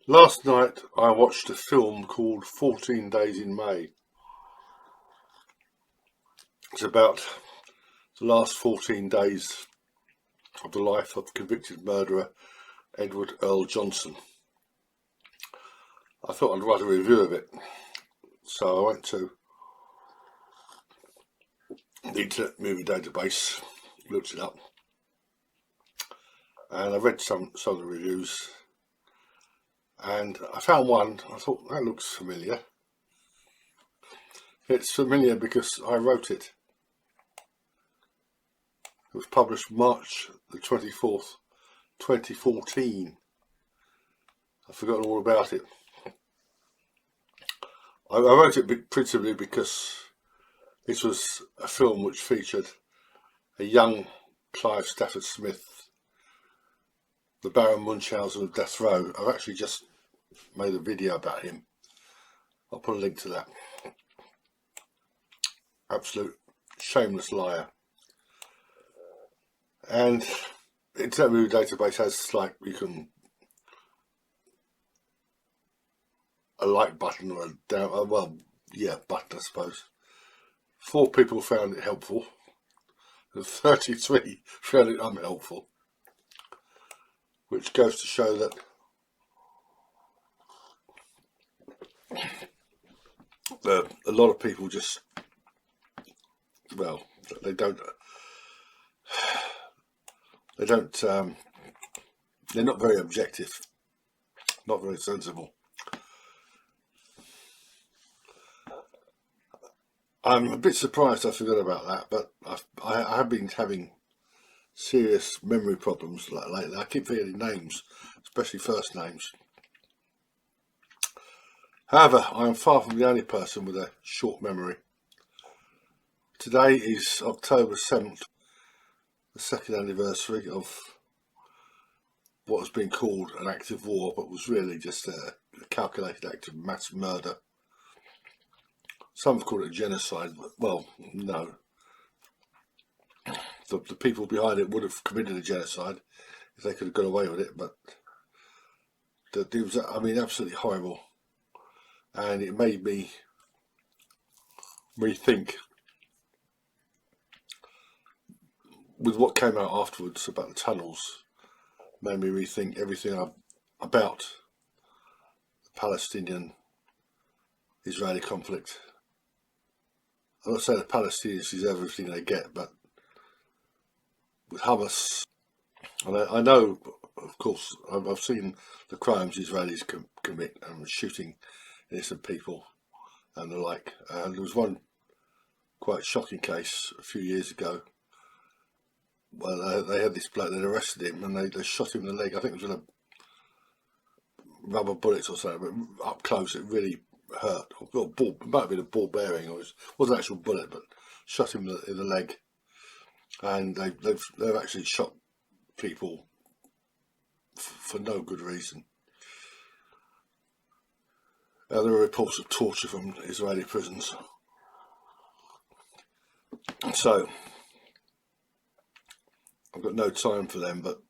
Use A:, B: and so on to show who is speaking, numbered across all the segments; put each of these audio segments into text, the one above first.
A: Last night I watched a film called 14 Days in May. It's about the last 14 days of the life of convicted murderer Edward Earl Johnson. I thought I'd write a review of it, so I went to the Internet Movie Database, looked it up, and I read some of the reviews, and I found one. I thought, that looks familiar. It's familiar because I wrote it. It was published March the 24th, 2014. I've forgotten all about it. I wrote it principally because this was a film which featured a young Clive Stafford Smith, the Baron Munchausen of Death Row. I've actually just made a video about him. I'll put a link to that. Absolute shameless liar. And the Internet Movie Database has, like, you can a like button or a down, button, I suppose. 4 people found it helpful, and 33 found it unhelpful, which goes to show that a lot of people just, well, they're not very objective, not very sensible. I'm a bit surprised I forgot about that, but I have been having serious memory problems lately. I keep forgetting names, especially first names. However, I am far from the only person with a short memory. Today is October 7th, the second anniversary of what has been called an act of war, but was really just a calculated act of mass murder. Some have called it genocide, but, well, no. The people behind it would have committed a genocide if they could have got away with it, but it was, absolutely horrible. And it made me rethink, with what came out afterwards about the tunnels, made me rethink everything about the Palestinian-Israeli conflict. I'm not saying the Palestinians deserve everything they get, but with Hamas, and I know, of course, I've seen the crimes Israelis commit and shooting innocent people and the like. And there was one quite shocking case a few years ago where they had this bloke, they'd arrested him and they shot him in the leg. I think it was with a rubber bullets or something, but up close it really hurt. Or ball, it might have been a ball bearing, or it wasn't an actual bullet, but shot him in the leg. And they've actually shot people for no good reason. There are reports of torture from Israeli prisons. So I've got no time for them, but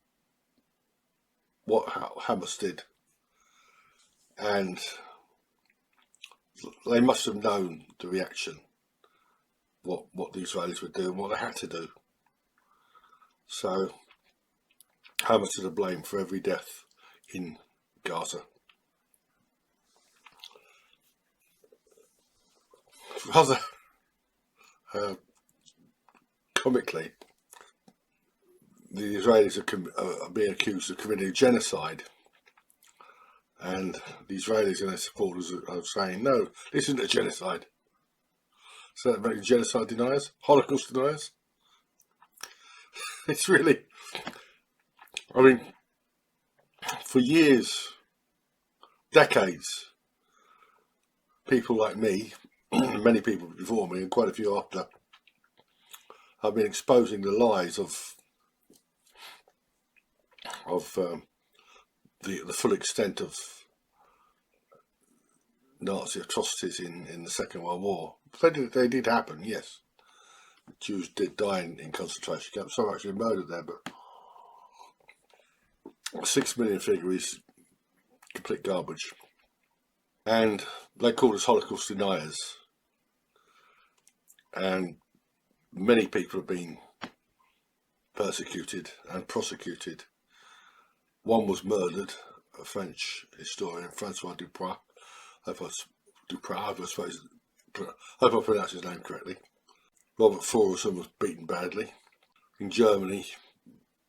A: what Hamas did, and they must have known the reaction, what the Israelis would do and what they had to do. So Hamas are to blame for every death in Gaza. Rather comically, the Israelis are being accused of committing genocide, and the Israelis and their supporters are saying, no, this isn't a genocide. So that makes genocide deniers, Holocaust deniers. It's really, for years, decades, people like me, many people before me and quite a few after, have been exposing the lies of the full extent of Nazi atrocities in the Second World War. They did happen, yes. Jews did die in concentration camps. Some actually murdered there, but 6 million figure is complete garbage. And they called us Holocaust deniers. And many people have been persecuted and prosecuted. One was murdered, a French historian, Francois Duprat. I hope I pronounced his name correctly. Robert Forrison was beaten badly. In Germany,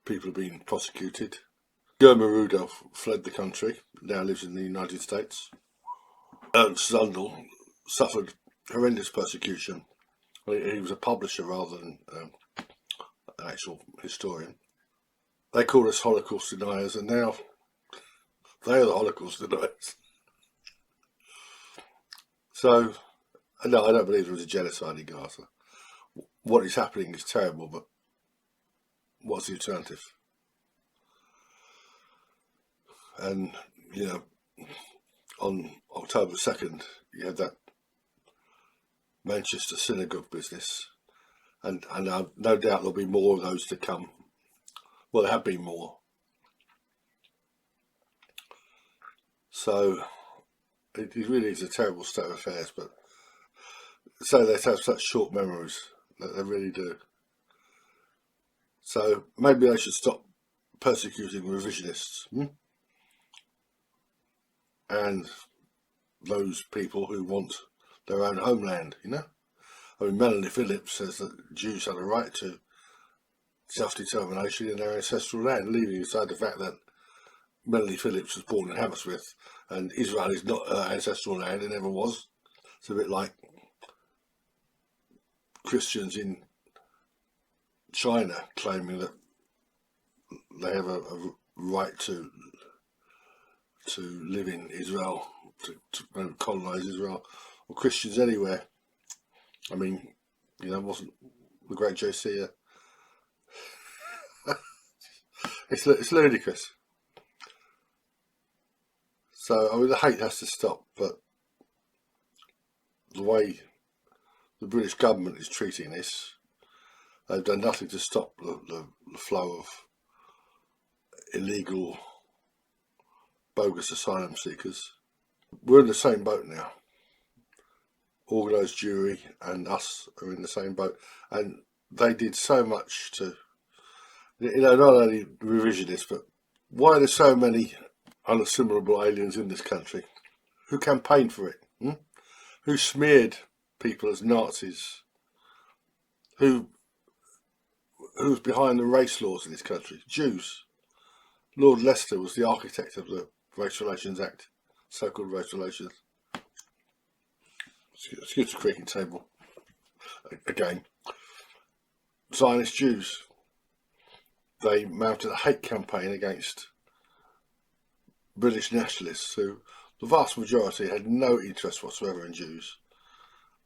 A: people have been prosecuted. Germa Rudolph fled the country, now lives in the United States. Ernst Zundel suffered horrendous persecution. He was a publisher rather than an actual historian. They called us Holocaust deniers, and now they are the Holocaust deniers. So, no, I don't believe there was a genocide in Gaza. What is happening is terrible, but what's the alternative? And, you know, on October 2nd, you had that Manchester synagogue business, and no doubt there'll be more of those to come. Well, there have been more. So it really is a terrible state of affairs, but so they have such short memories, that they really do. So maybe they should stop persecuting revisionists and those people who want their own homeland, you know. I mean, Melanie Phillips says that Jews have a right to self-determination in their ancestral land, leaving aside the fact that Melanie Phillips was born in Hammersmith and Israel is not her ancestral land, it never was. It's a bit like Christians in China claiming that they have a right to live in Israel, to colonise Israel, or Christians anywhere. I mean, you know, wasn't the great JC it's ludicrous. So, I mean, the hate has to stop, but the way the British government is treating this, they've done nothing to stop the flow of illegal, bogus asylum seekers. We're in the same boat now. Organised Jewry and us are in the same boat, and they did so much to, you know, not only revisionists, but why are there so many unassimilable aliens in this country? Who campaigned for it? Who smeared people as Nazis? Who's behind the race laws in this country? Jews. Lord Leicester was the architect of the Race Relations Act, so-called race relations. Excuse the creaking table. Again, Zionist Jews. They mounted a hate campaign against British nationalists who, the vast majority, had no interest whatsoever in Jews.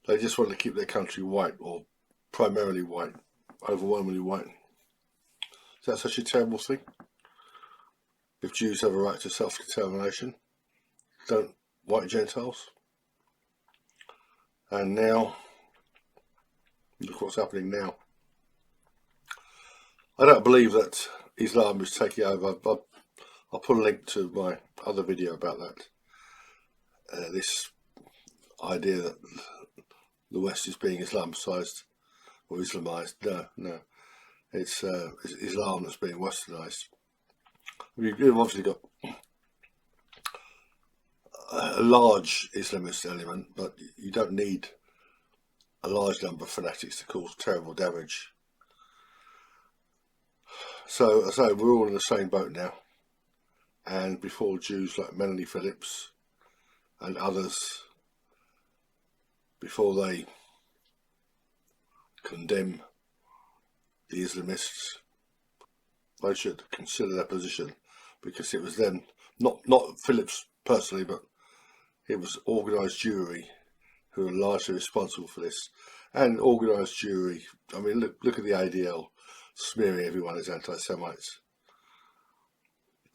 A: They just wanted to keep their country white, or primarily white, overwhelmingly white. Is that such a terrible thing? If Jews have a right to self-determination, don't white Gentiles? And now, look what's happening now. I don't believe that Islam is taking over. I'll put a link to my other video about that. This idea that the West is being Islamicized or Islamized. No. It's Islam that's being westernized. You've obviously got a large Islamist element, but you don't need a large number of fanatics to cause terrible damage. So we're all in the same boat now, and before Jews like Melanie Phillips and others, before they condemn the Islamists, they should consider their position, because it was them, not Phillips personally, but it was organised Jewry who are largely responsible for this. And organised Jewry, I mean, look at the ADL smearing everyone as anti-Semites.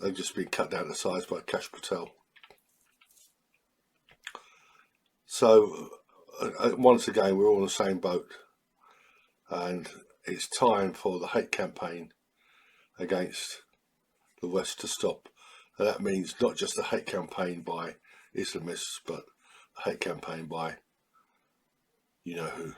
A: They've just been cut down to size by Kash Patel. So once again, we're all in the same boat, and it's time for the hate campaign against the West to stop. And that means not just a hate campaign by Islamists, but a hate campaign by you know who.